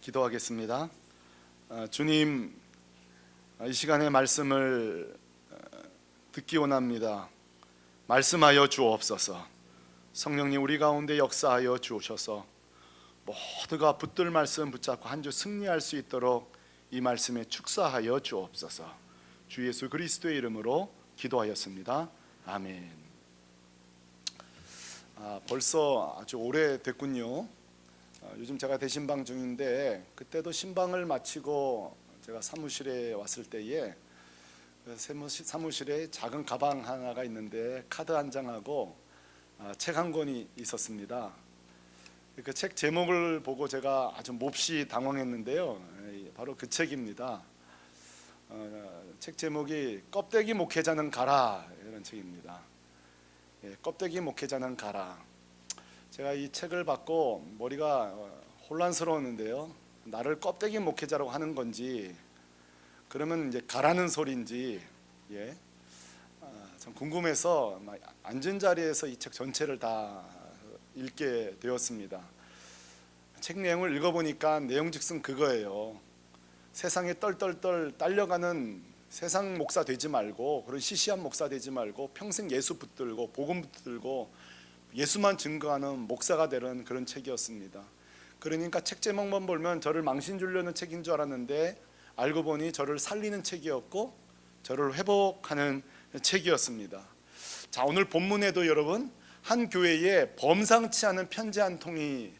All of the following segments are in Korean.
기도하겠습니다. 주님, 이 시간에 말씀을 듣기 원합니다. 말씀하여 주옵소서. 성령님, 우리 가운데 역사하여 주셔서 모두가 붙들 말씀 붙잡고 한 주 승리할 수 있도록 이 말씀에 축사하여 주옵소서. 주 예수 그리스도의 이름으로 기도하였습니다. 아멘. 벌써 아주 오래됐군요. 요즘 제가 대신방 중인데, 그때도 신방을 마치고 제가 사무실에 왔을 때에 사무실에 작은 가방 하나가 있는데 카드 한 장하고 책 한 권이 있었습니다. 그 책 제목을 보고 제가 아주 몹시 당황했는데요. 바로 그 책입니다. 책 제목이 껍데기 목회자는 가라, 이런 책입니다. 껍데기 목회자는 가라. 제가 이 책을 받고 머리가 혼란스러웠는데요. 나를 껍데기 목회자라고 하는 건지, 그러면 이제 가라는 소리인지, 참 궁금해서 앉은 자리에서 이 책 전체를 다 읽게 되었습니다. 책 내용을 읽어보니까 내용즉슨 그거예요. 세상에 떨떨떨 딸려가는 세상 목사 되지 말고, 그런 시시한 목사 되지 말고 평생 예수 붙들고 복음 붙들고 예수만 증거하는 목사가 되는 그런 책이었습니다. 그러니까 책 제목만 보면 저를 망신 주려는 책인 줄 알았는데, 알고 보니 저를 살리는 책이었고 저를 회복하는 책이었습니다. 자, 오늘 본문에도 여러분, 한 교회에 범상치 않은 편지 한 통이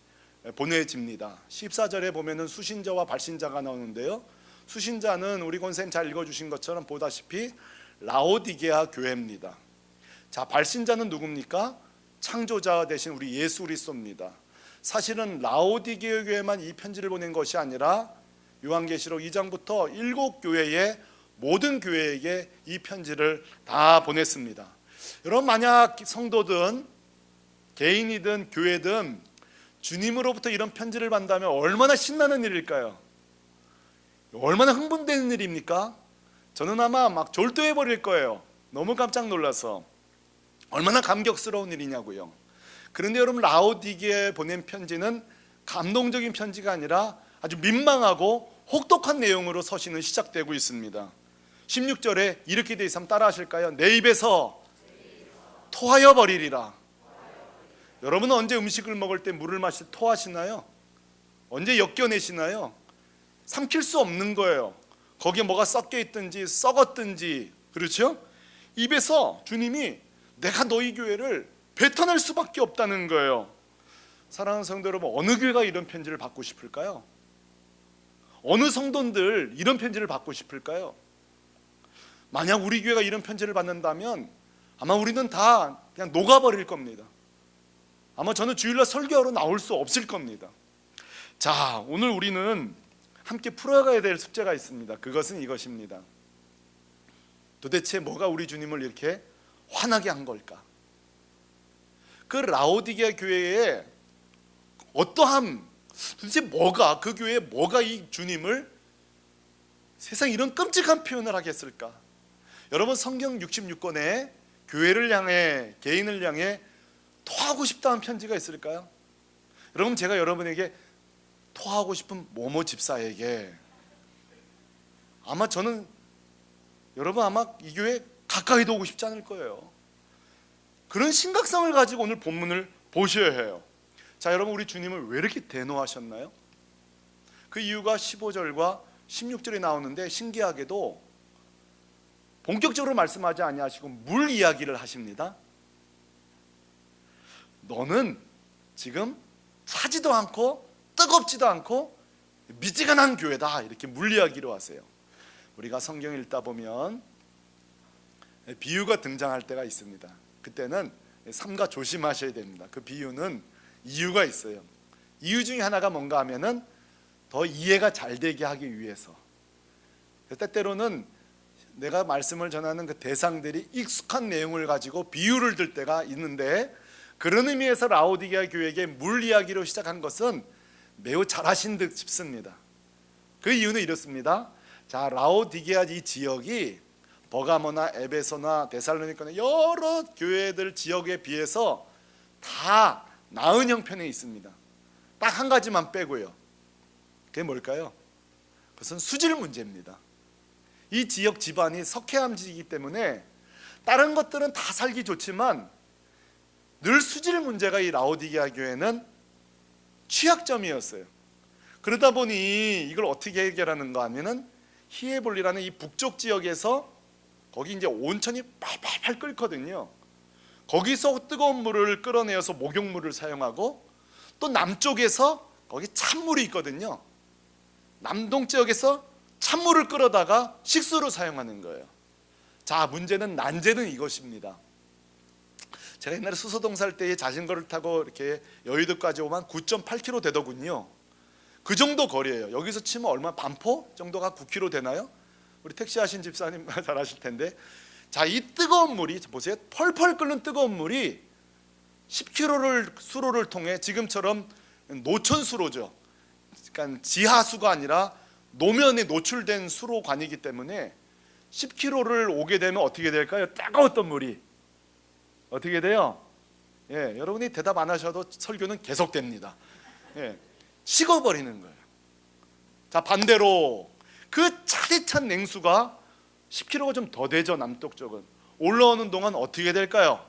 보내집니다. 14절에 보면은 수신자와 발신자가 나오는데요, 수신자는 우리 권사님 잘 읽어주신 것처럼 보다시피 라오디게아 교회입니다. 자, 발신자는 누굽니까? 창조자 되신 우리 예수 그리스도입니다. 사실은 라오디게아 교회만 이 편지를 보낸 것이 아니라 요한계시록 2장부터 7교회의 모든 교회에게 이 편지를 다 보냈습니다. 여러분, 만약 성도든 개인이든 교회든 주님으로부터 이런 편지를 받는다면 얼마나 신나는 일일까요? 얼마나 흥분되는 일입니까? 저는 아마 막 졸도해 버릴 거예요. 너무 깜짝 놀라서. 얼마나 감격스러운 일이냐고요. 그런데 여러분, 라오디게아에 보낸 편지는 감동적인 편지가 아니라 아주 민망하고 혹독한 내용으로 서신은 시작되고 있습니다. 16절에 이렇게 되어 있으면 따라 하실까요? 내 입에서 토하여 버리리라. 여러분은 언제 음식을 먹을 때 물을 마실 때 토하시나요? 언제 엮여내시나요? 삼킬 수 없는 거예요. 거기에 뭐가 섞여 있든지 썩었든지, 그렇죠? 입에서 주님이 내가 너희 교회를 뱉어낼 수밖에 없다는 거예요. 사랑하는 성도 여러분, 어느 교회가 이런 편지를 받고 싶을까요? 어느 성도들 이런 편지를 받고 싶을까요? 만약 우리 교회가 이런 편지를 받는다면 아마 우리는 다 그냥 녹아버릴 겁니다. 아마 저는 주일날 설교하러 나올 수 없을 겁니다. 자, 오늘 우리는 함께 풀어가야 될 숙제가 있습니다. 그것은 이것입니다. 도대체 뭐가 우리 주님을 이렇게 화나게 한 걸까? 그 라오디게아 교회에 어떠함, 도대체 뭐가, 그 교회에 뭐가 이 주님을 세상 이런 끔찍한 표현을 하게 했을까? 여러분, 성경 66권에 교회를 향해, 개인을 향해 토하고 싶다는 편지가 있을까요? 여러분, 제가 여러분에게 토하고 싶은 모모 집사에게 아마 저는 여러분 아마 이 교회 가까이도 오고 싶지 않을 거예요. 그런 심각성을 가지고 오늘 본문을 보셔야 해요. 자, 여러분, 우리 주님을 왜 이렇게 대노하셨나요? 그 이유가 15절과 16절에 나오는데, 신기하게도 본격적으로 말씀하지 아니하시고 물 이야기를 하십니다. 너는 지금 차지도 않고 뜨겁지도 않고 미지근한 교회다, 이렇게 물 이야기로 하세요. 우리가 성경 읽다 보면 비유가 등장할 때가 있습니다. 그때는 삼가 조심하셔야 됩니다. 그 비유는 이유가 있어요. 이유 중에 하나가 뭔가 하면은 더 이해가 잘 되게 하기 위해서. 때때로는 내가 말씀을 전하는 그 대상들이 익숙한 내용을 가지고 비유를 들 때가 있는데, 그런 의미에서 라오디게아 교회에게 물 이야기로 시작한 것은 매우 잘하신 듯 싶습니다. 그 이유는 이렇습니다. 자, 라오디게아 이 지역이 버가모나 에베소나 데살로니가나 여러 교회들 지역에 비해서 다 나은 형편에 있습니다. 딱 한 가지만 빼고요. 그게 뭘까요? 그것은 수질 문제입니다. 이 지역 집안이 석회암지이기 때문에 다른 것들은 다 살기 좋지만 늘 수질 문제가 이 라오디게아 교회는 취약점이었어요. 그러다 보니 이걸 어떻게 해결하는가 하면은 히에볼리라는 이 북쪽 지역에서 거기 이제 온천이 팔팔팔 끓거든요. 거기서 뜨거운 물을 끌어내어서 목욕물을 사용하고, 또 남쪽에서 거기 찬물이 있거든요. 남동 지역에서 찬물을 끌어다가 식수로 사용하는 거예요. 자, 문제는 난제는 이것입니다. 제가 옛날에 수소동 살 때에 자전거를 타고 이렇게 여의도까지 오면 9.8km 되더군요. 그 정도 거리예요. 여기서 치면 얼마, 반포 정도가 9km 되나요? 우리 택시 하신 집사님 잘 아실 텐데. 자, 이 뜨거운 물이 보세요. 펄펄 끓는 뜨거운 물이 10km를 수로를 통해, 지금처럼 노천 수로죠. 그러니까 지하수가 아니라 노면에 노출된 수로관이기 때문에 10km를 오게 되면 어떻게 될까요? 따가웠던 물이 어떻게 돼요? 예, 여러분이 대답 안 하셔도 설교는 계속됩니다. 예, 식어버리는 거예요. 자, 반대로 그 차디찬 냉수가 10km가 좀 더 되죠. 남쪽 쪽은 올라오는 동안 어떻게 될까요?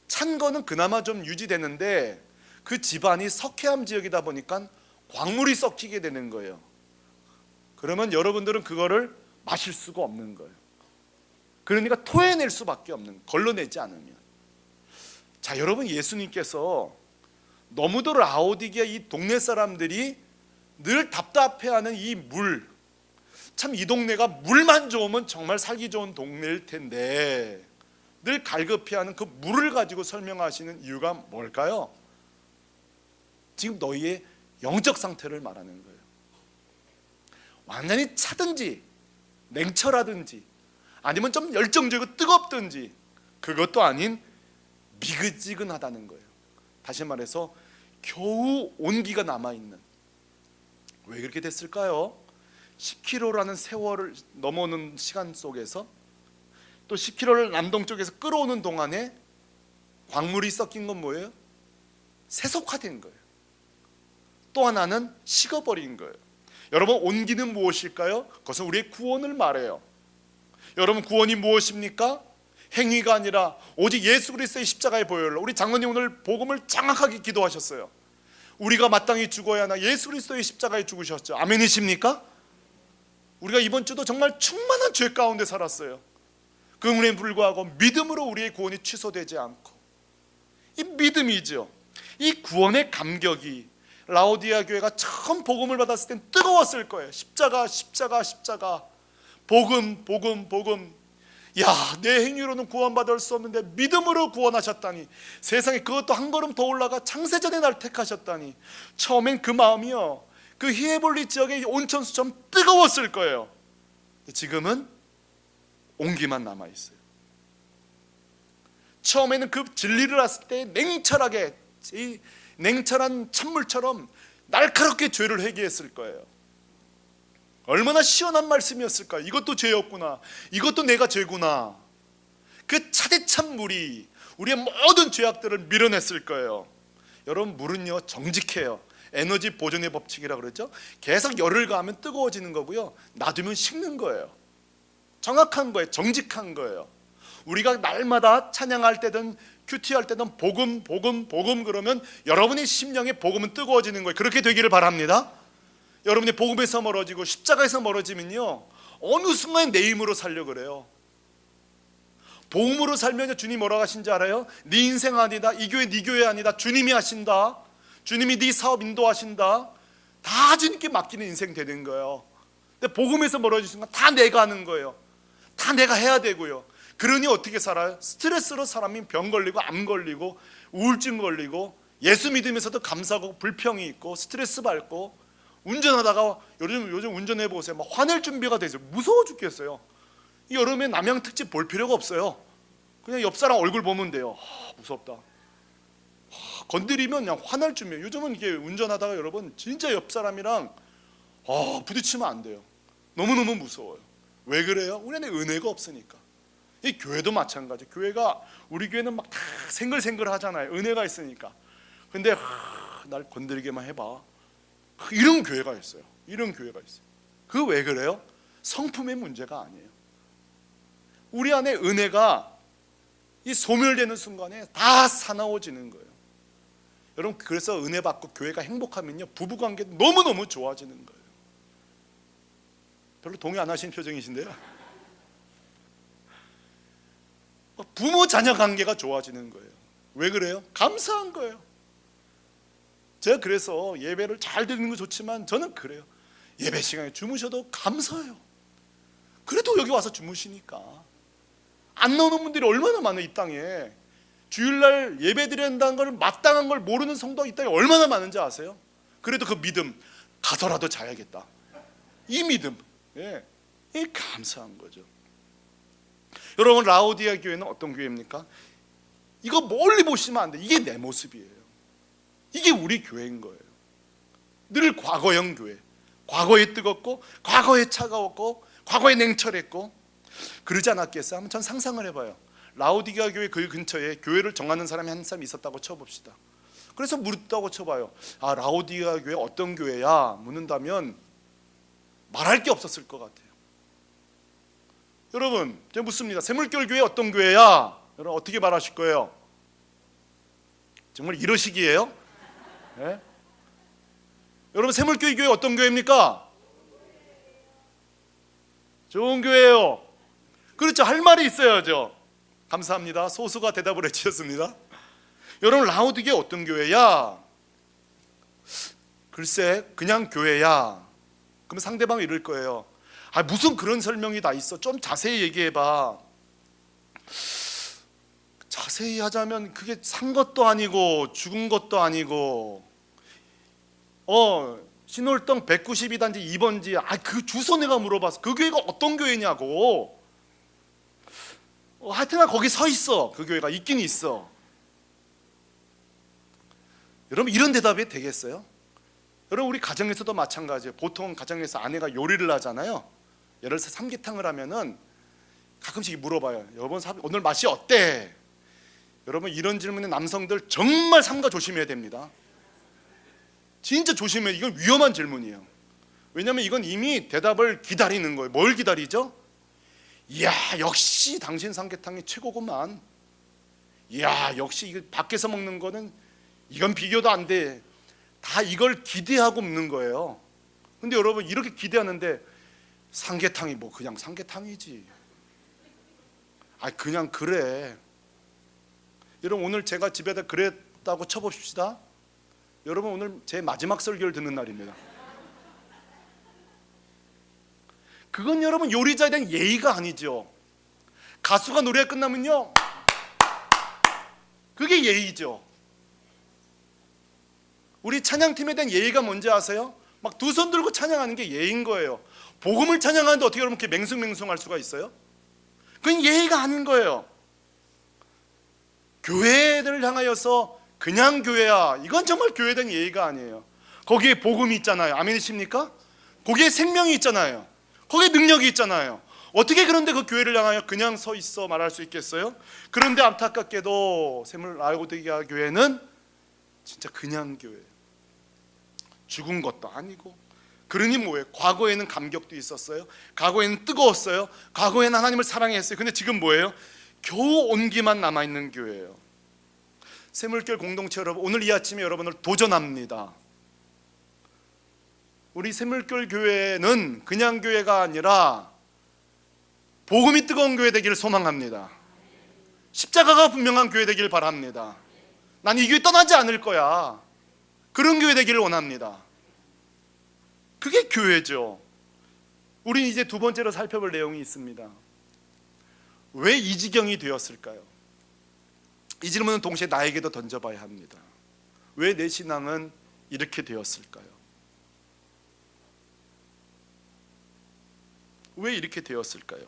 찬 거는 그나마 좀 유지되는데 그 집안이 석회암 지역이다 보니까 광물이 섞이게 되는 거예요. 그러면 여러분들은 그거를 마실 수가 없는 거예요. 그러니까 토해낼 수밖에 없는, 걸러내지 않으면. 자, 여러분, 예수님께서 너무도 라오디게아 이 동네 사람들이 늘 답답해하는 이 물, 참 이 동네가 물만 좋으면 정말 살기 좋은 동네일 텐데 늘 갈급해하는 그 물을 가지고 설명하시는 이유가 뭘까요? 지금 너희의 영적 상태를 말하는 거예요. 완전히 차든지 냉철하든지 아니면 좀 열정적이고 뜨겁든지 그것도 아닌 미지근하다는 거예요. 다시 말해서 겨우 온기가 남아있는. 왜 그렇게 됐을까요? 10km라는 세월을 넘어오는 시간 속에서, 또 10km를 남동쪽에서 끌어오는 동안에 광물이 섞인 건 뭐예요? 세속화된 거예요. 또 하나는 식어버린 거예요. 여러분, 온기는 무엇일까요? 그것은 우리의 구원을 말해요. 여러분, 구원이 무엇입니까? 행위가 아니라 오직 예수 그리스도의 십자가의 보혈로. 우리 장로님 오늘 복음을 정확하게 기도하셨어요. 우리가 마땅히 죽어야 하나 예수 그리스도의 십자가에 죽으셨죠. 아멘이십니까? 우리가 이번 주도 정말 충만한 죄 가운데 살았어요. 그 은혜에 불구하고 믿음으로 우리의 구원이 취소되지 않고, 이 믿음이죠. 이 구원의 감격이 라오디게아 교회가 처음 복음을 받았을 땐 뜨거웠을 거예요. 십자가, 십자가, 십자가, 복음, 복음, 복음. 야, 내 행위로는 구원받을 수 없는데 믿음으로 구원하셨다니, 세상에 그것도 한 걸음 더 올라가 창세전에 날 택하셨다니. 처음엔 그 마음이요, 그 히에볼리 지역의 온천수처럼 뜨거웠을 거예요. 지금은 온기만 남아있어요. 처음에는 그 진리를 알았을 때 냉철하게, 이 냉철한 찬물처럼 날카롭게 죄를 회개했을 거예요. 얼마나 시원한 말씀이었을까요? 이것도 죄였구나, 이것도 내가 죄구나. 그 차디찬 물이 우리의 모든 죄악들을 밀어냈을 거예요. 여러분, 물은요 정직해요. 에너지 보존의 법칙이라 그러죠. 계속 열을 가하면 뜨거워지는 거고요, 놔두면 식는 거예요. 정확한 거예요. 정직한 거예요. 우리가 날마다 찬양할 때든 큐티할 때든 복음, 복음, 복음 그러면 여러분의 심령의 복음은 뜨거워지는 거예요. 그렇게 되기를 바랍니다. 여러분이 복음에서 멀어지고 십자가에서 멀어지면요, 어느 순간 내 힘으로 살려 그래요. 복음으로 살면 주님 뭐라고 하신지 알아요? 네 인생 아니다, 이 교회 네 교회 아니다, 주님이 하신다. 주님이 네 사업 인도하신다. 다 주님께 맡기는 인생 되는 거예요. 근데 복음에서 멀어진 순간 다 내가 하는 거예요. 다 내가 해야 되고요. 그러니 어떻게 살아요? 스트레스로 사람이 병 걸리고 암 걸리고 우울증 걸리고, 예수 믿으면서도 감사하고 불평이 있고 스트레스 받고, 운전하다가 요즘 운전해 보세요. 막 화낼 준비가 돼 있어요. 무서워 죽겠어요. 이 여름에 남양 특집 볼 필요가 없어요. 그냥 옆 사람 얼굴 보면 돼요. 무섭다. 건드리면 그냥 화날 준비. 요즘은 이게 운전하다가 여러분 진짜 옆 사람이랑 부딪히면 안 돼요. 너무너무 무서워요. 왜 그래요? 우리 안에 은혜가 없으니까. 이 교회도 마찬가지. 교회가, 우리 교회는 막 다 생글생글 하잖아요. 은혜가 있으니까. 근데 날 건드리게만 해봐. 이런 교회가 있어요. 이런 교회가 있어요. 그 왜 그래요? 성품의 문제가 아니에요. 우리 안에 은혜가 이 소멸되는 순간에 다 사나워지는 거예요. 여러분, 그래서 은혜 받고 교회가 행복하면요, 부부관계 너무너무 좋아지는 거예요. 별로 동의 안 하시는 표정이신데요. 부모 자녀 관계가 좋아지는 거예요. 왜 그래요? 감사한 거예요. 제가 그래서 예배를 잘 드리는 거 좋지만 저는 그래요. 예배 시간에 주무셔도 감사해요. 그래도 여기 와서 주무시니까. 안 나오는 분들이 얼마나 많아요. 이 땅에 주일날 예배 드려야 한다는 걸 마땅한 걸 모르는 성도가 이 땅에 얼마나 많은지 아세요? 그래도 그 믿음, 가서라도 자야겠다, 이 믿음, 이 감사한 거죠. 여러분, 라오디아 교회는 어떤 교회입니까? 이거 멀리 보시면 안 돼. 이게 내 모습이에요. 이게 우리 교회인 거예요. 늘 과거형 교회. 과거에 뜨겁고, 과거에 차가웠고, 과거에 냉철했고. 그러지 않았겠어요? 한번 전 상상을 해봐요. 라오디게아 교회 그 근처에 교회를 정하는 사람이 한 사람 있었다고 쳐봅시다. 그래서 묻다고 쳐봐요. 아, 라오디게아 교회 어떤 교회야? 묻는다면 말할 게 없었을 것 같아요. 여러분, 제가 묻습니다. 샘물교회 교회 어떤 교회야? 여러분 어떻게 말하실 거예요? 정말 이러시기예요? 네? 여러분, 샘물교회 교회 어떤 교회입니까? 좋은 교회예요. 그렇죠. 할 말이 있어야죠. 감사합니다. 소수가 대답을 해주셨습니다. 여러분, 라오디게아 어떤 교회야? 글쎄, 그냥 교회야. 그럼 상대방이 이럴 거예요. 아, 무슨 그런 설명이 다 있어. 좀 자세히 얘기해봐. 자세히 하자면 그게 산 것도 아니고 죽은 것도 아니고, 신월동 192단지 2번지, 그 주소 내가 물어봤어. 그 교회가 어떤 교회냐고. 하여튼 거기 서 있어. 그 교회가 있긴 있어. 여러분, 이런 대답이 되겠어요? 여러분, 우리 가정에서도 마찬가지예요. 보통 가정에서 아내가 요리를 하잖아요. 예를 들어서 삼계탕을 하면은 가끔씩 물어봐요. 여러분, 오늘 맛이 어때? 여러분, 이런 질문에 남성들 정말 삼가 조심해야 됩니다. 진짜 조심해요. 이건 위험한 질문이에요. 왜냐하면 이건 이미 대답을 기다리는 거예요. 뭘 기다리죠? 이야, 역시 당신 삼계탕이 최고구만. 이야, 역시 이거 밖에서 먹는 거는 이건 비교도 안 돼. 다 이걸 기대하고 먹는 거예요. 근데 여러분, 이렇게 기대하는데 삼계탕이 뭐 그냥 삼계탕이지. 그냥 그래. 여러분, 오늘 제가 집에다 그랬다고 쳐봅시다. 여러분, 오늘 제 마지막 설교를 듣는 날입니다. 그건 여러분, 요리자에 대한 예의가 아니죠. 가수가 노래가 끝나면요, 그게 예의죠. 우리 찬양팀에 대한 예의가 뭔지 아세요? 막 두 손 들고 찬양하는 게 예의인 거예요. 복음을 찬양하는데 어떻게 여러분 그렇게 맹숭맹숭할 수가 있어요? 그건 예의가 아닌 거예요. 교회를 향하여서 그냥 교회야, 이건 정말 교회에 대한 예의가 아니에요. 거기에 복음이 있잖아요. 아멘이십니까? 거기에 생명이 있잖아요. 거기에 능력이 있잖아요. 어떻게 그런데 그 교회를 향하여 그냥 서 있어 말할 수 있겠어요? 그런데 안타깝게도 샘물라오디게아 교회는 진짜 그냥 교회예요. 죽은 것도 아니고. 그러니 뭐예요? 과거에는 감격도 있었어요. 과거에는 뜨거웠어요. 과거에는 하나님을 사랑했어요. 근데 지금 뭐예요? 겨우 온기만 남아있는 교회예요. 샘물교회 공동체 여러분, 오늘 이 아침에 여러분을 도전합니다. 우리 샘물교회 교회는 그냥 교회가 아니라 복음이 뜨거운 교회 되기를 소망합니다. 십자가가 분명한 교회 되기를 바랍니다. 난 이 교회 떠나지 않을 거야. 그런 교회 되기를 원합니다. 그게 교회죠. 우린 이제 두 번째로 살펴볼 내용이 있습니다. 왜 이 지경이 되었을까요? 이 질문은 동시에 나에게도 던져봐야 합니다. 왜 내 신앙은 이렇게 되었을까요? 왜 이렇게 되었을까요?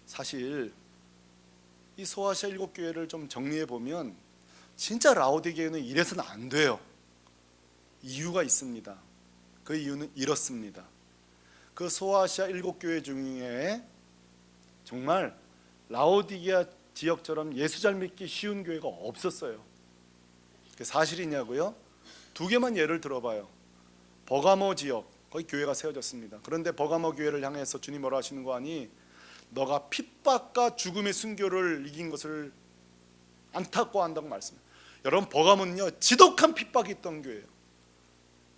사실 이 소아시아 7교회를 좀 정리해 보면 진짜 라오디게아는 이래서는 안 돼요. 이유가 있습니다. 그 이유는 이렇습니다. 그 소아시아 7교회 중에 정말 라오디게아 지역처럼 예수 잘 믿기 쉬운 교회가 없었어요. 그게 사실이냐고요? 두 개만 예를 들어봐요. 버가모 지역, 거기 교회가 세워졌습니다. 그런데 버가모 교회를 향해서 주님 뭐라 하시는 거 아니? 너가 핍박과 죽음의 순교를 이긴 것을 안타까워한다고 말씀해요. 여러분, 버가모는요 지독한 핍박이 있던 교회예요.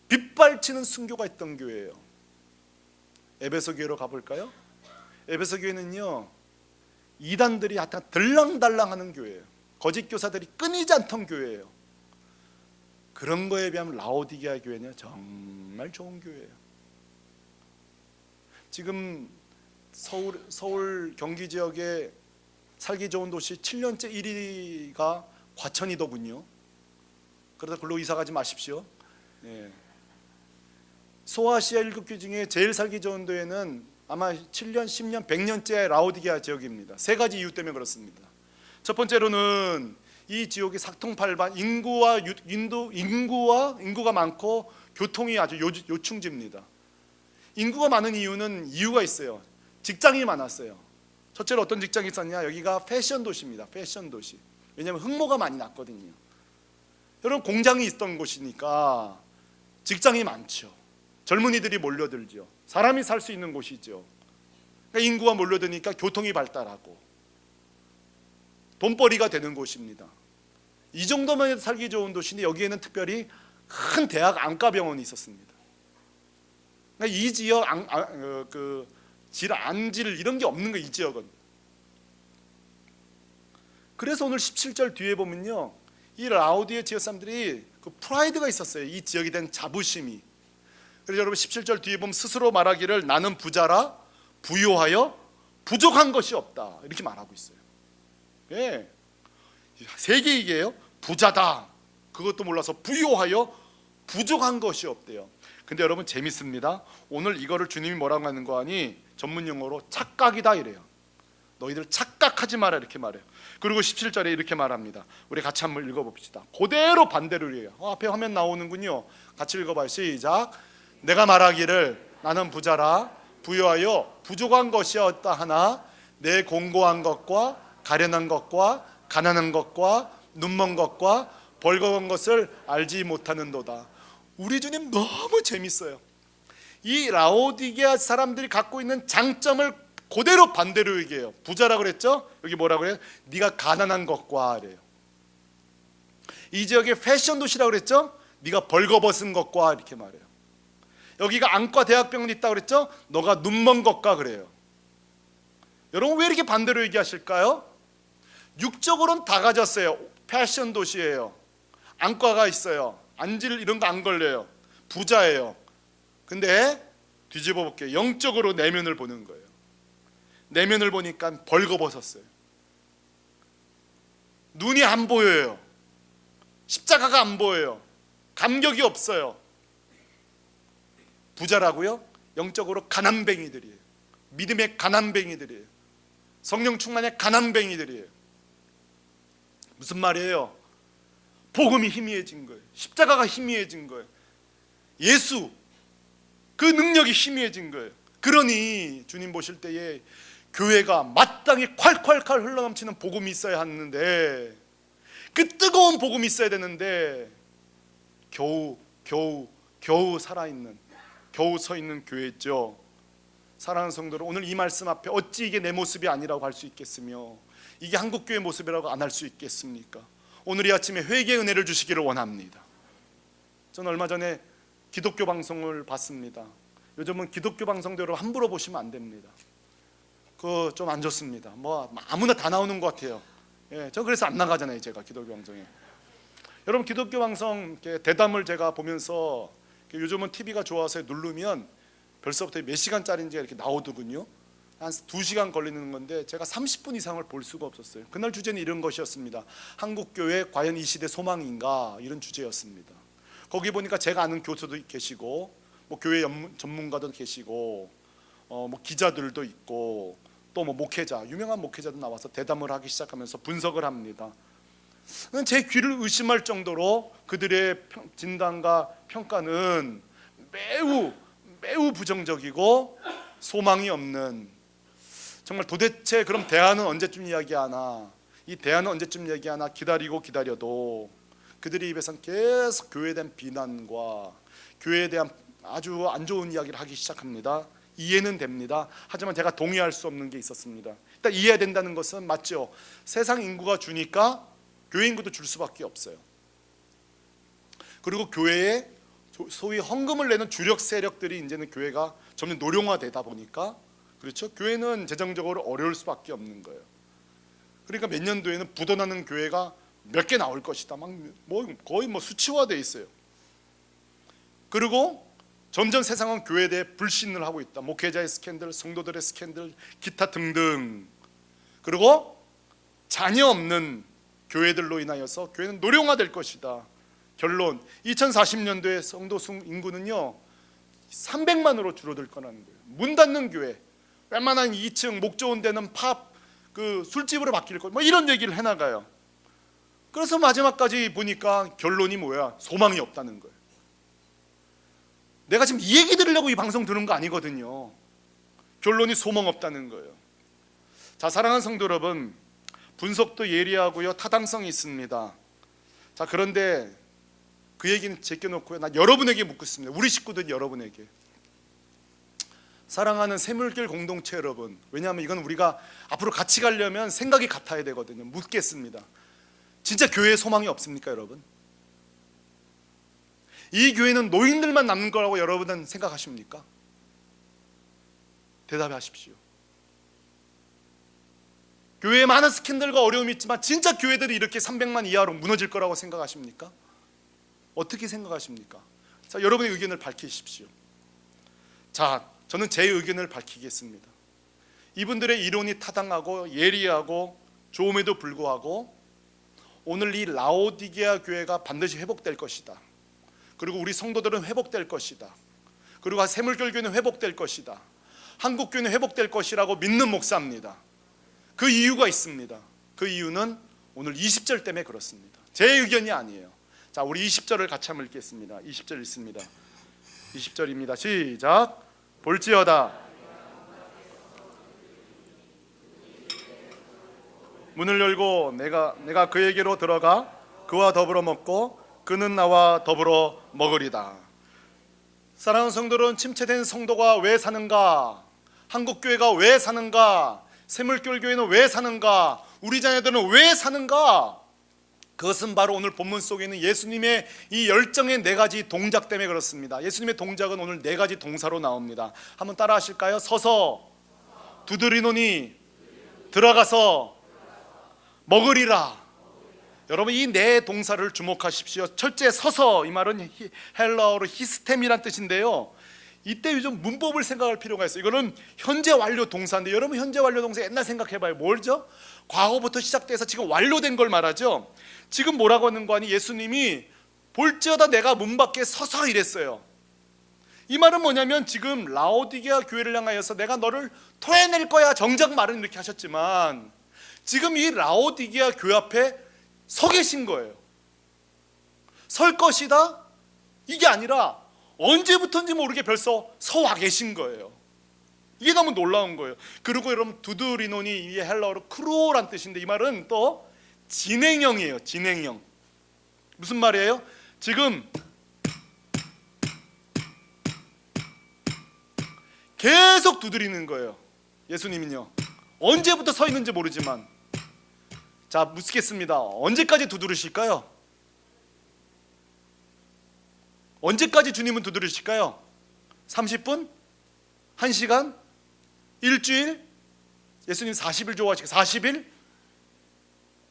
빗발치는 순교가 있던 교회예요. 에베소 교회로 가볼까요? 에베소 교회는요 이단들이 약간 들랑달랑하는 교회예요. 거짓 교사들이 끊이지 않던 교회예요. 그런 거에 비하면 라오디게아 교회는 정말 좋은 교회예요. 지금 서울 경기 지역에 살기 좋은 도시 7년째 1위가 과천이더군요. 그러다 글로 이사 가지 마십시오. 예. 소아시아 7교 중에 제일 살기 좋은 도에는 아마 7년, 10년, 100년째 라오디게아 지역입니다. 세 가지 이유 때문에 그렇습니다. 첫 번째로는 이 지역이 사통팔반, 인구가 많고 교통이 아주 요충지입니다. 인구가 많은 이유가 있어요. 직장이 많았어요. 첫째로 어떤 직장이 있었냐? 여기가 패션 도시입니다. 패션 도시. 왜냐하면 흑모가 많이 났거든요. 여러분, 공장이 있던 곳이니까 직장이 많죠. 젊은이들이 몰려들죠. 사람이 살 수 있는 곳이죠. 그러니까 인구가 몰려드니까 교통이 발달하고 돈벌이가 되는 곳입니다. 이 정도만 해도 살기 좋은 도시인데 여기에는 특별히 큰 대학 안과병원이 있었습니다. 그러니까 이 지역 안질 이런 게 없는 거예요. 이 지역은. 그래서 오늘 17절 뒤에 보면요, 이 라오디게 지역 사람들이 그 프라이드가 있었어요. 이 지역에 대한 자부심이. 그래서 여러분 17절 뒤에 보면 스스로 말하기를 나는 부자라 부요하여 부족한 것이 없다 이렇게 말하고 있어요. 예. 세계 얘기예요. 부자다. 그것도 몰라서 부요하여 부족한 것이 없대요. 근데 여러분 재밌습니다. 오늘 이거를 주님이 뭐라고 하는 거 아니? 전문 용어로 착각이다 이래요. 너희들 착각하지 마라 이렇게 말해요. 그리고 17절에 이렇게 말합니다. 우리 같이 한번 읽어봅시다. 그대로 반대로 해요. 앞에 화면 나오는군요. 같이 읽어봐요. 시작. 내가 말하기를 나는 부자라 부요하여 부족한 것이 없다 하나 내 공고한 것과 가련한 것과 가난한 것과 눈먼 것과 벌거운 것을 알지 못하는도다. 우리 주님 너무 재밌어요. 이 라오디게아 사람들이 갖고 있는 장점을 그대로 반대로 얘기해요. 부자라고 그랬죠? 여기 뭐라고 그래요? 네가 가난한 것과 그래요. 이 지역에 패션 도시라고 그랬죠? 네가 벌거벗은 것과 이렇게 말해요. 여기가 안과 대학병원이 있다고 그랬죠? 너가 눈먼 것과 그래요. 여러분 왜 이렇게 반대로 얘기하실까요? 육적으로는 다 가졌어요. 패션 도시예요. 안과가 있어요. 안질 이런 거 안 걸려요. 부자예요. 근데 뒤집어 볼게요. 영적으로 내면을 보는 거예요. 내면을 보니까 벌거벗었어요. 눈이 안 보여요. 십자가가 안 보여요. 감격이 없어요. 부자라고요? 영적으로 가난뱅이들이에요. 믿음의 가난뱅이들이에요. 성령 충만의 가난뱅이들이에요. 무슨 말이에요? 복음이 희미해진 거예요. 십자가가 희미해진 거예요. 예수 그 능력이 희미해진 거예요. 그러니 주님 보실 때에 교회가 마땅히 콸콸콸 흘러넘치는 복음이 있어야 하는데, 그 뜨거운 복음이 있어야 되는데 겨우 살아있는, 겨우 서 있는 교회죠. 사랑하는 성도들, 오늘 이 말씀 앞에 어찌 이게 내 모습이 아니라고 할 수 있겠으며 이게 한국교회 모습이라고 안 할 수 있겠습니까? 오늘 이 아침에 회개의 은혜를 주시기를 원합니다. 저는 얼마 전에 기독교 방송을 봤습니다. 요즘은 기독교 방송도 여러분 함부로 보시면 안 됩니다. 그거 좀 안 좋습니다. 뭐 아무나 다 나오는 것 같아요. 예, 저 그래서 안 나가잖아요, 제가 기독교 방송에. 여러분 기독교 방송 대담을 제가 보면서 요즘은 TV가 좋아서 누르면 벌써부터 몇 시간짜리인지 이렇게 나오더군요. 한 2시간 걸리는 건데 제가 30분 이상을 볼 수가 없었어요. 그날 주제는 이런 것이었습니다. 한국교회 과연 이 시대 소망인가, 이런 주제였습니다. 거기 보니까 제가 아는 교수도 계시고 뭐 교회 전문가도 계시고 뭐 기자들도 있고 또 뭐 목회자, 유명한 목회자도 나와서 대담을 하기 시작하면서 분석을 합니다. 제 귀를 의심할 정도로 그들의 진단과 평가는 매우 부정적이고 소망이 없는, 정말 도대체 그럼 대안은 언제쯤 이야기하나, 이 대안은 언제쯤 얘기하나 기다려도 그들의 입에선 계속 교회에 대한 비난과 교회에 대한 아주 안 좋은 이야기를 하기 시작합니다. 이해는 됩니다. 하지만 제가 동의할 수 없는 게 있었습니다. 일단 이해해야 된다는 것은 맞죠. 세상 인구가 주니까 교회 인구도 줄 수밖에 없어요. 그리고 교회에 소위 헌금을 내는 주력 세력들이 이제는 교회가 점점 노령화되다 보니까, 그렇죠, 교회는 재정적으로 어려울 수밖에 없는 거예요. 그러니까 몇 년도에는 부도나는 교회가 몇 개 나올 것이다. 거의 수치화돼 있어요. 그리고 점점 세상은 교회에 대해 불신을 하고 있다. 목회자의 스캔들, 성도들의 스캔들, 기타 등등. 그리고 자녀 없는 교회들로 인하여서 교회는 노령화될 것이다. 결론, 2040년도에 성도 수 인구는요 300만으로 줄어들 거라는 거예요. 문 닫는 교회, 웬만한 2층 목 좋은 데는 술집으로 바뀔 거, 이런 얘기를 해나가요. 그래서 마지막까지 보니까 결론이 뭐야? 소망이 없다는 거예요. 내가 지금 이 얘기 들으려고 이 방송 들은 거 아니거든요. 결론이 소망 없다는 거예요. 자, 사랑하는 성도 여러분, 분석도 예리하고요 타당성이 있습니다. 자, 그런데 그 얘기는 제껴놓고요, 난 여러분에게 묻겠습니다. 우리 식구들 여러분에게. 사랑하는 샘물길 공동체 여러분, 왜냐하면 이건 우리가 앞으로 같이 가려면 생각이 같아야 되거든요. 묻겠습니다. 진짜 교회에 소망이 없습니까, 여러분? 이 교회는 노인들만 남는 거라고 여러분은 생각하십니까? 대답하십시오. 교회에 많은 스캔들과 어려움이 있지만 진짜 교회들이 이렇게 300만 이하로 무너질 거라고 생각하십니까? 어떻게 생각하십니까? 자, 여러분의 의견을 밝히십시오. 자, 저는 제 의견을 밝히겠습니다. 이분들의 이론이 타당하고 예리하고 좋음에도 불구하고 오늘 이 라오디게아 교회가 반드시 회복될 것이다. 그리고 우리 성도들은 회복될 것이다. 그리고 샘물결교회는 회복될 것이다. 한국교회는 회복될 것이라고 믿는 목사입니다. 그 이유가 있습니다. 그 이유는 오늘 20절 때문에 그렇습니다. 제 의견이 아니에요. 자, 우리 20절을 같이 한번 읽겠습니다. 20절 읽습니다. 20절입니다. 시작. 볼지어다 문을 열고 내가 그에게로 들어가 그와 더불어 먹고 그는 나와 더불어 먹으리다. 사랑하는 성도들은 침체된 성도가 왜 사는가? 한국교회가 왜 사는가? 샘물결교회는 왜 사는가? 우리 자녀들은 왜 사는가? 그것은 바로 오늘 본문 속에 있는 예수님의 이 열정의 4가지 동작 때문에 그렇습니다. 예수님의 동작은 오늘 4가지 동사로 나옵니다. 한번 따라 하실까요? 서서, 두드리노니, 들어가서, 먹으리라. 여러분, 이 4 동사를 주목하십시오. 첫째, 서서, 이 말은 헬라어로 히스템이란 뜻인데요, 이때 요즘 문법을 생각할 필요가 있어요. 이거는 현재 완료 동사인데, 여러분 현재 완료 동사 옛날 생각해봐요. 뭘죠? 과거부터 시작돼서 지금 완료된 걸 말하죠. 지금 뭐라고 하는 거 아니? 예수님이 볼지어다 내가 문 밖에 서서 이랬어요. 이 말은 뭐냐면 지금 라오디게아 교회를 향하여서 내가 너를 토해낼 거야, 정작 말은 이렇게 하셨지만 지금 이 라오디게아 교회 앞에 서 계신 거예요. 설 것이다? 이게 아니라 언제부터인지 모르게 벌써 서와 계신 거예요. 이게 너무 놀라운 거예요. 그리고 여러분, 두드리노니 이 헬라어로 크루오란 뜻인데 이 말은 또 진행형이에요. 진행형. 무슨 말이에요? 지금 계속 두드리는 거예요. 예수님은요, 언제부터 서 있는지 모르지만. 자, 묻겠습니다. 언제까지 두드리실까요? 언제까지 주님은 두드리실까요? 30분? 1시간? 일주일? 예수님 40일 좋아하시고 40일?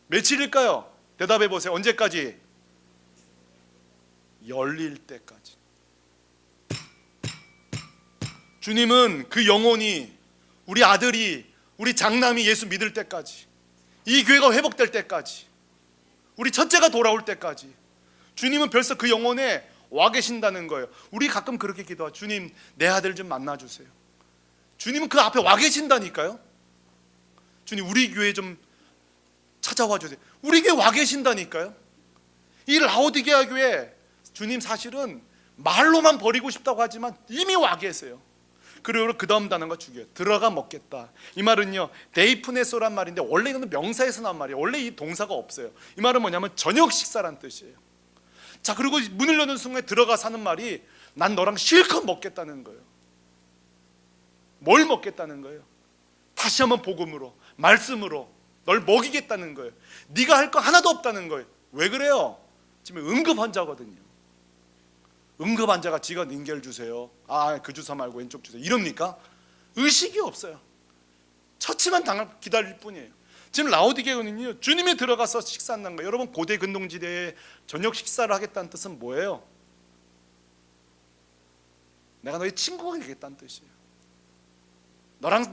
며칠일까요? 대답해 보세요. 언제까지? 열릴 때까지. 주님은 그 영혼이, 우리 아들이, 우리 장남이 예수 믿을 때까지, 이 교회가 회복될 때까지, 우리 첫째가 돌아올 때까지 주님은 벌써 그 영혼에 와 계신다는 거예요. 우리 가끔 그렇게 기도하죠. 주님, 내 아들 좀 만나주세요. 주님은 그 앞에 와 계신다니까요. 주님, 우리 교회 좀 찾아와 주세요. 우리 교회 와 계신다니까요. 이 라오디게아 교회, 주님 사실은 말로만 버리고 싶다고 하지만 이미 와 계세요. 그리고 그 다음 단어가 중요해요. 들어가 먹겠다. 이 말은요, 데이프네소란 말인데 원래 이거는 명사에서 나온 말이에요. 원래 이 동사가 없어요. 이 말은 뭐냐면 저녁 식사란 뜻이에요. 자, 그리고 문을 여는 순간에 들어가서 하는 말이 난 너랑 실컷 먹겠다는 거예요. 뭘 먹겠다는 거예요? 다시 한번 복음으로, 말씀으로 널 먹이겠다는 거예요. 네가 할 거 하나도 없다는 거예요. 왜 그래요? 지금 응급 환자거든요. 응급 환자가 지가 링겔 주세요, 그 주사 말고 왼쪽 주세요 이럽니까? 의식이 없어요. 처치만 기다릴 뿐이에요. 지금 라오디게어는요, 주님이 들어가서 식사한다는 거예요. 여러분, 고대 근동지대에 저녁 식사를 하겠다는 뜻은 뭐예요? 내가 너의 친구가 되겠다는 뜻이에요.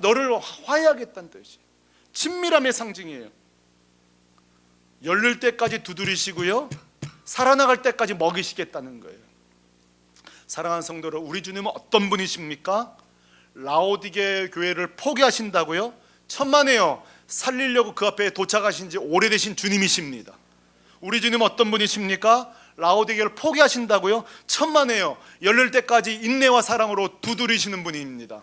너를 화해하겠다는 뜻이에요. 친밀함의 상징이에요. 열릴 때까지 두드리시고요, 살아나갈 때까지 먹이시겠다는 거예요. 사랑하는 성도들, 우리 주님은 어떤 분이십니까? 라오디게 교회를 포기하신다고요? 천만에요. 살리려고 그 앞에 도착하신 지 오래되신 주님이십니다. 우리 주님은 어떤 분이십니까? 라오디게를 포기하신다고요? 천만에요. 열릴 때까지 인내와 사랑으로 두드리시는 분입니다.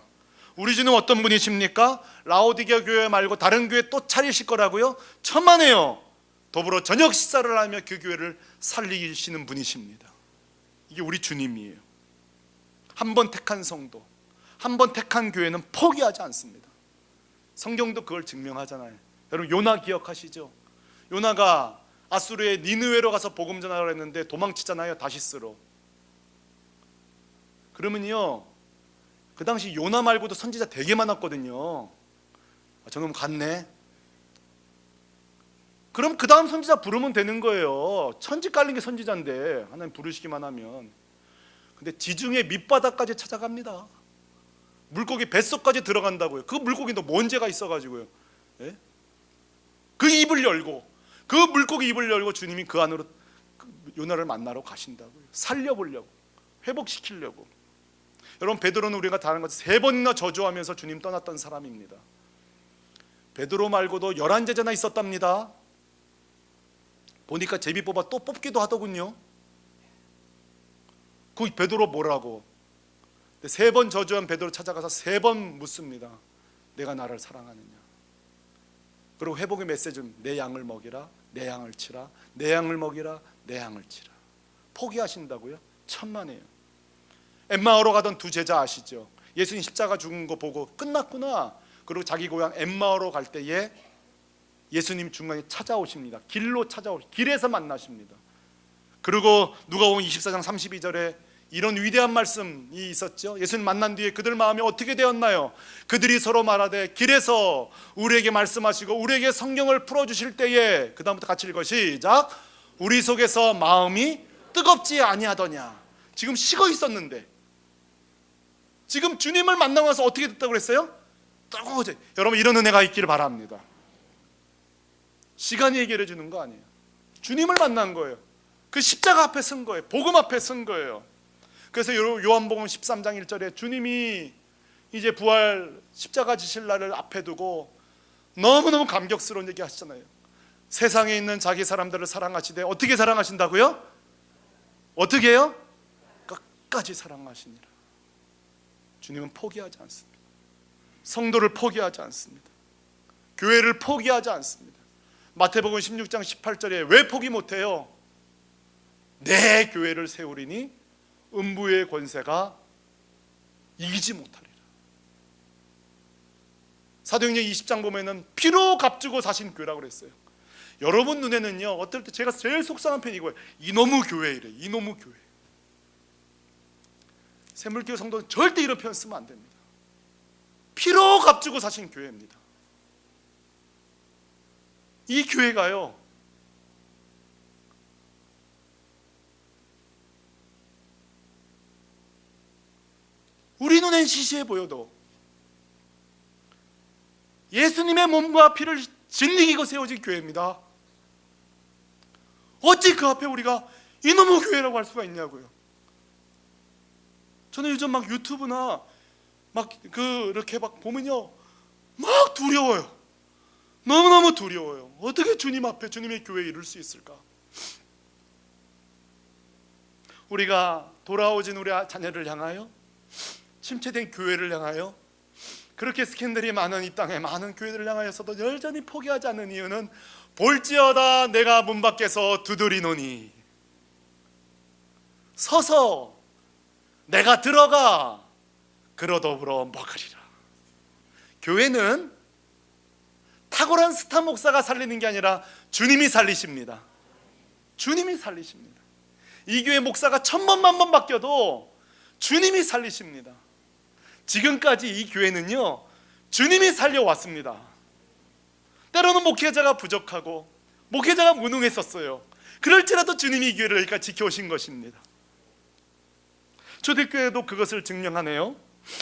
우리 주님은 어떤 분이십니까? 라오디게 교회 말고 다른 교회 또 차리실 거라고요? 천만에요. 더불어 저녁 식사를 하며 그 교회를 살리시는 분이십니다. 이게 우리 주님이에요. 한 번 택한 성도, 한 번 택한 교회는 포기하지 않습니다. 성경도 그걸 증명하잖아요. 여러분, 요나 기억하시죠? 요나가 아수르의 니느웨로 가서 복음 전하려고 했는데 도망치잖아요, 다시스로. 그러면요, 그 당시 요나 말고도 선지자 되게 많았거든요. 저놈 갔네. 그럼 그 다음 선지자 부르면 되는 거예요. 천지 깔린 게 선지자인데 하나님 부르시기만 하면. 근데 지중해 밑바닥까지 찾아갑니다. 물고기 뱃속까지 들어간다고요. 그 물고기도 뭔 죄가 있어가지고요. 예? 그 입을 열고, 그 물고기 입을 열고 주님이 그 안으로 요나를 만나러 가신다고요. 살려보려고, 회복시키려고. 여러분, 베드로는 우리가 다른 것 3번이나 저주하면서 주님 떠났던 사람입니다. 베드로 말고도 11제자나 있었답니다. 보니까 제비 뽑아 또 뽑기도 하더군요. 그 베드로 뭐라고? 3번 저주한 베드로 찾아가서 3번 묻습니다. 내가 나를 사랑하느냐? 그리고 회복의 메시지는 내 양을 먹이라, 내 양을 치라, 내 양을 먹이라, 내 양을 치라. 포기하신다고요? 천만에요. 엠마오로 가던 2 제자 아시죠? 예수님 십자가 죽은 거 보고 끝났구나. 그리고 자기 고향 엠마오로 갈 때에 예수님 중간에 찾아오십니다. 길로 길에서 만나십니다. 그리고 누가복음 24장 32절에 이런 위대한 말씀이 있었죠. 예수님 만난 뒤에 그들 마음이 어떻게 되었나요? 그들이 서로 말하되 길에서 우리에게 말씀하시고 우리에게 성경을 풀어주실 때에, 그 다음부터 같이 읽어 시작. 우리 속에서 마음이 뜨겁지 아니하더냐. 지금 식어 있었는데, 지금 주님을 만나고 나서 어떻게 됐다고 그랬어요? 뜨거워져. 여러분, 이런 은혜가 있기를 바랍니다. 시간이 해결해 주는 거 아니에요. 주님을 만난 거예요. 그 십자가 앞에 선 거예요. 복음 앞에 선 거예요. 그래서 요한복음 13장 1절에 주님이 이제 부활 십자가 지실 날을 앞에 두고 너무너무 감격스러운 얘기 하시잖아요. 세상에 있는 자기 사람들을 사랑하시되 어떻게 사랑하신다고요? 어떻게 해요? 끝까지 사랑하시니라. 주님은 포기하지 않습니다. 성도를 포기하지 않습니다. 교회를 포기하지 않습니다. 마태복음 16장 18절에 왜 포기 못해요? 내 교회를 세우리니 음부의 권세가 이기지 못하리라. 사도행전 20장 보면은 피로 값주고 사신 교회라고 그랬어요. 여러분 눈에는요, 어떨 때 제가 제일 속상한 편이 이거예요. 이놈의 교회 이래. 이놈의 교회. 샘물교회 성도는 절대 이런 표현 쓰면 안 됩니다. 피로 값주고 사신 교회입니다. 이 교회가요, 우리 눈엔 시시해 보여도 예수님의 몸과 피를 짓이기고 세워진 교회입니다. 어찌 그 앞에 우리가 이놈의 교회라고 할 수가 있냐고요. 저는 요즘 막 유튜브나 막 이렇게 막 보면요, 막 두려워요. 너무너무 두려워요. 어떻게 주님 앞에 주님의 교회에 이룰 수 있을까? 우리가 돌아오진 우리 자녀를 향하여, 침체된 교회를 향하여, 그렇게 스캔들이 많은 이 땅에 많은 교회들을 향하여서도 여전히 포기하지 않는 이유는 볼지어다 내가 문 밖에서 두드리노니, 서서 내가 들어가 그러더불어 먹으리라. 교회는 탁월한 스타 목사가 살리는 게 아니라 주님이 살리십니다. 주님이 살리십니다. 이 교회 목사가 1000번 만번 바뀌어도 주님이 살리십니다. 지금까지 이 교회는요, 주님이 살려왔습니다. 때로는 목회자가 부족하고 목회자가 무능했었어요. 그럴지라도 주님이 이 교회를 여기까지 지켜오신 것입니다. 초대교회도 그것을 증명하네요.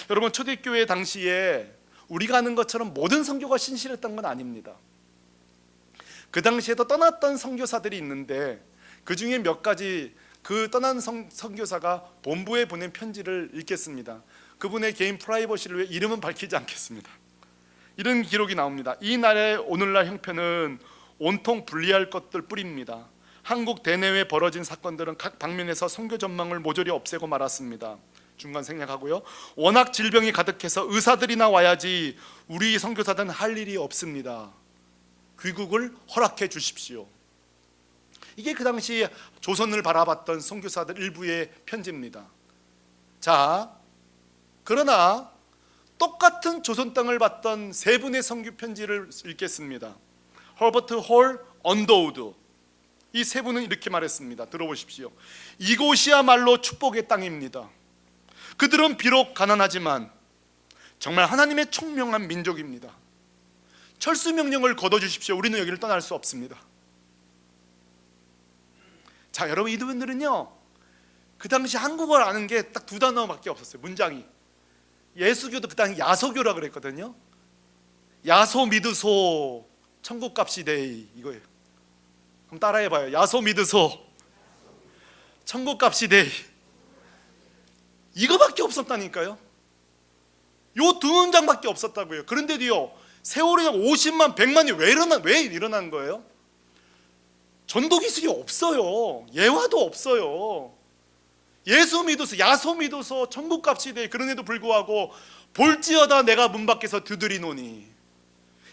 여러분, 초대교회 당시에 우리가 아는 것처럼 모든 선교가 신실했던 건 아닙니다. 그 당시에도 떠났던 선교사들이 있는데 그 중에 몇 가지 그 떠난 선교사가 본부에 보낸 편지를 읽겠습니다. 그분의 개인 프라이버시를 위해 이름은 밝히지 않겠습니다. 이런 기록이 나옵니다. 이 날의 오늘날 형편은 온통 불리할 것들 뿐입니다. 한국 대내외에 벌어진 사건들은 각 방면에서 선교 전망을 모조리 없애고 말았습니다. 중간 생략하고요. 워낙 질병이 가득해서 의사들이나 와야지 우리 선교사들은 할 일이 없습니다. 귀국을 허락해 주십시오. 이게 그 당시 조선을 바라봤던 선교사들 일부의 편지입니다. 자, 그러나 똑같은 조선 땅을 봤던 세 분의 선교 편지를 읽겠습니다. 허버트 홀 언더우드, 이 세 분은 이렇게 말했습니다. 들어보십시오. 이곳이야말로 축복의 땅입니다. 그들은 비록 가난하지만 정말 하나님의 총명한 민족입니다. 철수 명령을 거둬주십시오. 우리는 여기를 떠날 수 없습니다. 자, 여러분, 이분들은요, 그 당시 한국어를 아는 게 딱 2단어밖에 없었어요. 문장이. 예수교도 그 당시 야소교라 그랬거든요. 야소 믿으소 천국 값이되이, 이거예요. 그럼 따라해봐요. 야소 믿으소 천국 값이되이. 이거밖에 없었다니까요. 요 두 문장밖에 없었다고요. 그런데도요, 세월이 50만 100만이 왜 일어난 거예요? 전도 기술이 없어요. 예화도 없어요. 예수 믿어서 야소 믿어서 천국 값이 돼. 그런데도 불구하고 볼지어다 내가 문 밖에서 두드리노니,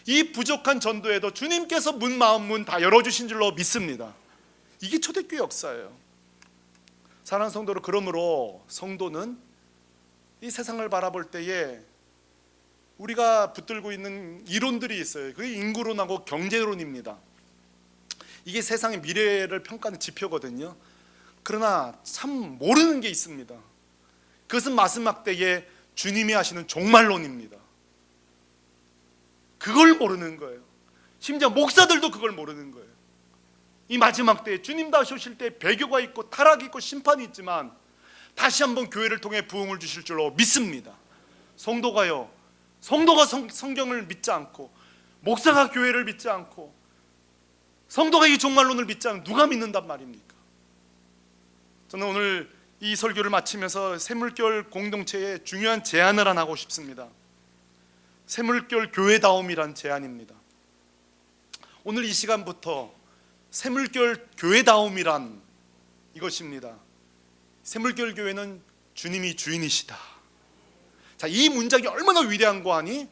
이 부족한 전도에도 주님께서 마음 문 다 열어주신 줄로 믿습니다. 이게 초대교회 역사예요. 사랑하는 성도로, 그러므로 성도는 이 세상을 바라볼 때에 우리가 붙들고 있는 이론들이 있어요. 그게 인구론하고 경제론입니다. 이게 세상의 미래를 평가하는 지표거든요. 그러나 참 모르는 게 있습니다. 그것은 마지막 때에 주님이 하시는 종말론입니다. 그걸 모르는 거예요. 심지어 목사들도 그걸 모르는 거예요. 이 마지막 때에 주님 다시 오실 때 배교가 있고 타락이 있고 심판이 있지만 다시 한번 교회를 통해 부흥을 주실 줄로 믿습니다. 성도가요, 성도가 성경을 믿지 않고 목사가 교회를 믿지 않고 성도가 이 종말론을 믿지 않으면 누가 믿는단 말입니까? 저는 오늘 이 설교를 마치면서 샘물결 공동체에 중요한 제안을 하나 하고 싶습니다. 샘물결 교회다움이란 제안입니다. 오늘 이 시간부터 샘물결 교회다움이란 이것입니다. 샘물결 교회는 주님이 주인이시다. 자, 이 문장이 얼마나 위대한 거 아니?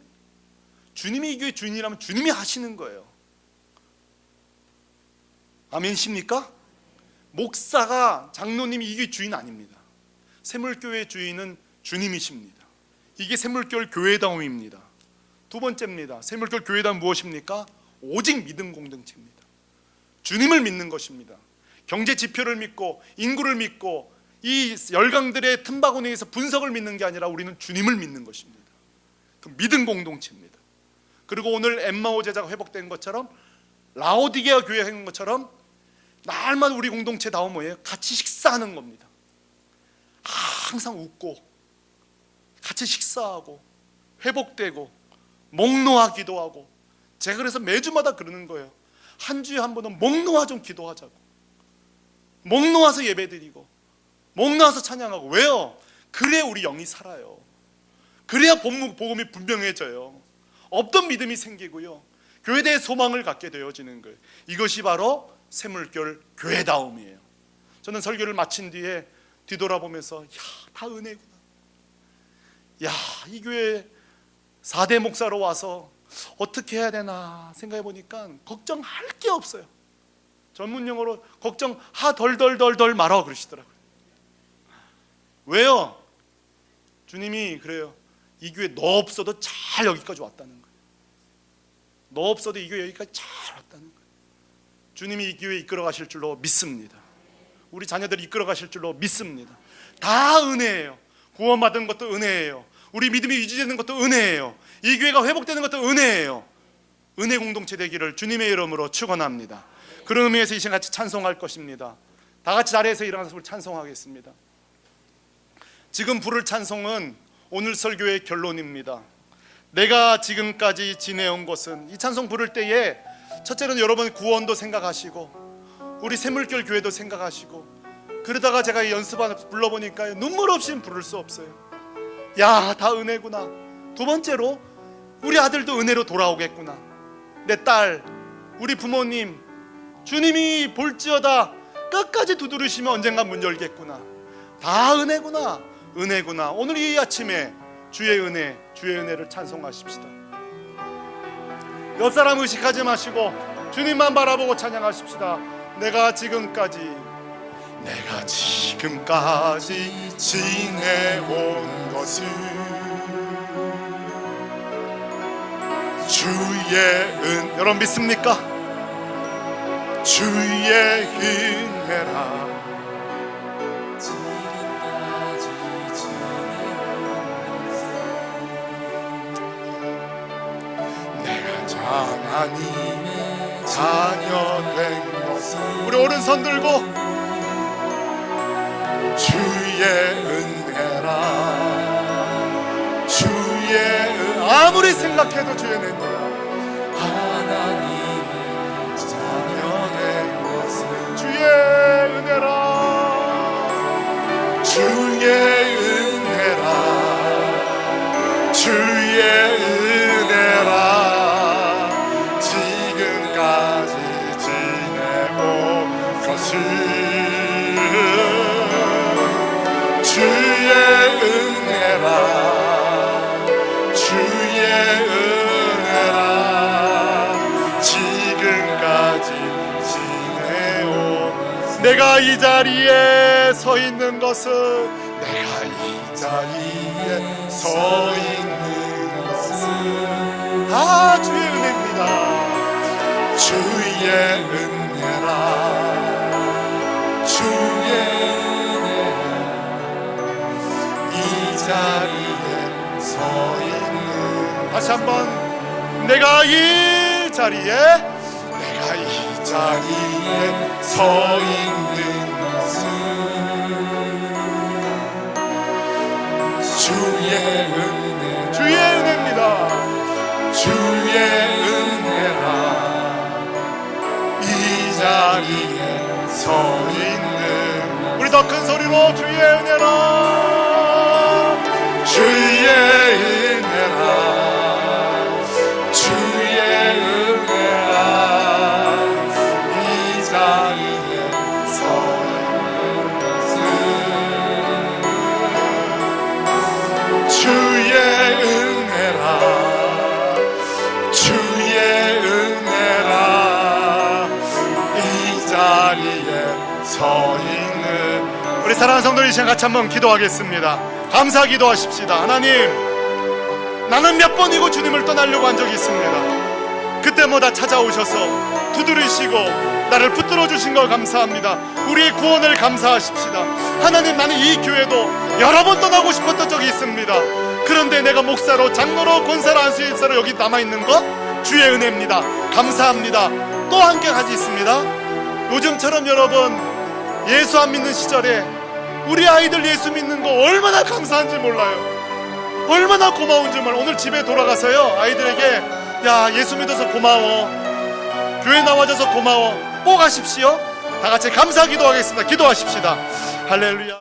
주님이 이 교회 주인이라면 주님이 하시는 거예요. 아멘십니까? 목사가, 장로님이 이 교회 주인 아닙니다. 샘물교회 주인은 주님이십니다. 이게 샘물결 교회다움입니다. 두 번째입니다. 샘물결 교회다움 무엇입니까? 오직 믿음 공동체입니다. 주님을 믿는 것입니다. 경제 지표를 믿고 인구를 믿고 이 열강들의 틈바구니에서 분석을 믿는 게 아니라 우리는 주님을 믿는 것입니다. 그 믿음 공동체입니다. 그리고 오늘 엠마오 제자가 회복된 것처럼, 라오디게아 교회가 한 것처럼 날마다 우리 공동체다움 뭐예요? 같이 식사하는 겁니다. 항상 웃고 같이 식사하고 회복되고 목 놓아 기도하고, 제가 그래서 매주마다 그러는 거예요. 한 주에 한 번은 목 놓아 좀 기도하자고, 목 놓아서 예배드리고 목 놓아서 찬양하고. 왜요? 그래야 우리 영이 살아요. 그래야 복음이 분명해져요. 없던 믿음이 생기고요, 교회에 대해 소망을 갖게 되어지는 거예요. 이것이 바로 샘물결 교회다움이에요. 저는 설교를 마친 뒤에 뒤돌아보면서 다 은혜구나. 이 교회 4대 목사로 와서 어떻게 해야 되나 생각해 보니까 걱정할 게 없어요. 전문 용어로 걱정 덜덜덜덜 말아 그러시더라고요. 왜요? 주님이 그래요. 이 교회 너 없어도 잘 여기까지 왔다는 거예요. 너 없어도 이 교회 여기까지 잘 왔다는 거예요. 주님이 이 교회 이끌어 가실 줄로 믿습니다. 우리 자녀들이 이끌어 가실 줄로 믿습니다. 다 은혜예요. 구원받은 것도 은혜예요. 우리 믿음이 유지되는 것도 은혜예요. 이 교회가 회복되는 것도 은혜예요. 은혜 공동체 되기를 주님의 이름으로 축원합니다. 그런 의미에서 이 시간 같이 찬송할 것입니다. 다 같이 자리에서 일어나서 우리 찬송하겠습니다. 지금 부를 찬송은 오늘 설교의 결론입니다. 내가 지금까지 지내온 것은, 이 찬송 부를 때에 첫째는 여러분 구원도 생각하시고 우리 샘물결 교회도 생각하시고, 그러다가 제가 연습하는 불러보니까 눈물 없이는 부를 수 없어요. 야, 다 은혜구나. 두 번째로 우리 아들도 은혜로 돌아오겠구나. 내 딸, 우리 부모님, 주님이 볼지어다 끝까지 두드리시면 언젠가 문 열겠구나. 다 은혜구나. 은혜구나. 오늘 이 아침에 주의 은혜, 주의 은혜를 찬송하십시다. 옆 사람 의식하지 마시고 주님만 바라보고 찬양하십시다. 내가 지금까지 지내온 것은 주의 여러분 믿습니까? 주의 은혜라. 내가 하나님의 자녀 된 것은, 우리 오른손 들고 주의 은혜라. 아무리 생각해도 주의 은혜라. 하나님의 자녀 된 것은 주의 은혜라. 주의 은혜라. 주의 은혜라. 지금까지 지내온 것은 주의 은혜라. 주의 은혜라. 지금까지 지내온, 내가 이 자리에 서 있는 것은, 내가 이 자리에 서 있는 것은 다 주의 은혜입니다. 주의 은혜라. 주의 자리에 서 있는, 다시 한번, 내가 이 자리에 서 있는 것은 주의 은혜입니다. 주의 은혜라. 이 자리에 서 있는, 우리 더 큰 소리로 주의 은혜라. 주의 은혜라. 주의 은혜라. 이 자리에 서 있는 것은 주의 은혜라. 주의 은혜라. 이 자리에 서 있는, 우리 사랑하는 성도들 이 시간 같이 한번 기도하겠습니다. 감사 기도하십시다. 하나님, 나는 몇 번이고 주님을 떠나려고 한 적이 있습니다. 그때마다 찾아오셔서 두드리시고 나를 붙들어 주신 걸 감사합니다. 우리의 구원을 감사하십시다. 하나님, 나는 이 교회도 여러 번 떠나고 싶었던 적이 있습니다. 그런데 내가 목사로, 장로로, 권사로, 안수집사로 여기 남아있는 것 주의 은혜입니다. 감사합니다. 또 한 개 가지 있습니다. 요즘처럼 여러분 예수 안 믿는 시절에 우리 아이들 예수 믿는 거 얼마나 감사한지 몰라요. 얼마나 고마운지 몰라요. 오늘 집에 돌아가서요, 아이들에게 야, 예수 믿어서 고마워, 교회 나와줘서 고마워, 꼭 하십시오. 다 같이 감사 기도하겠습니다. 기도하십시다. 할렐루야.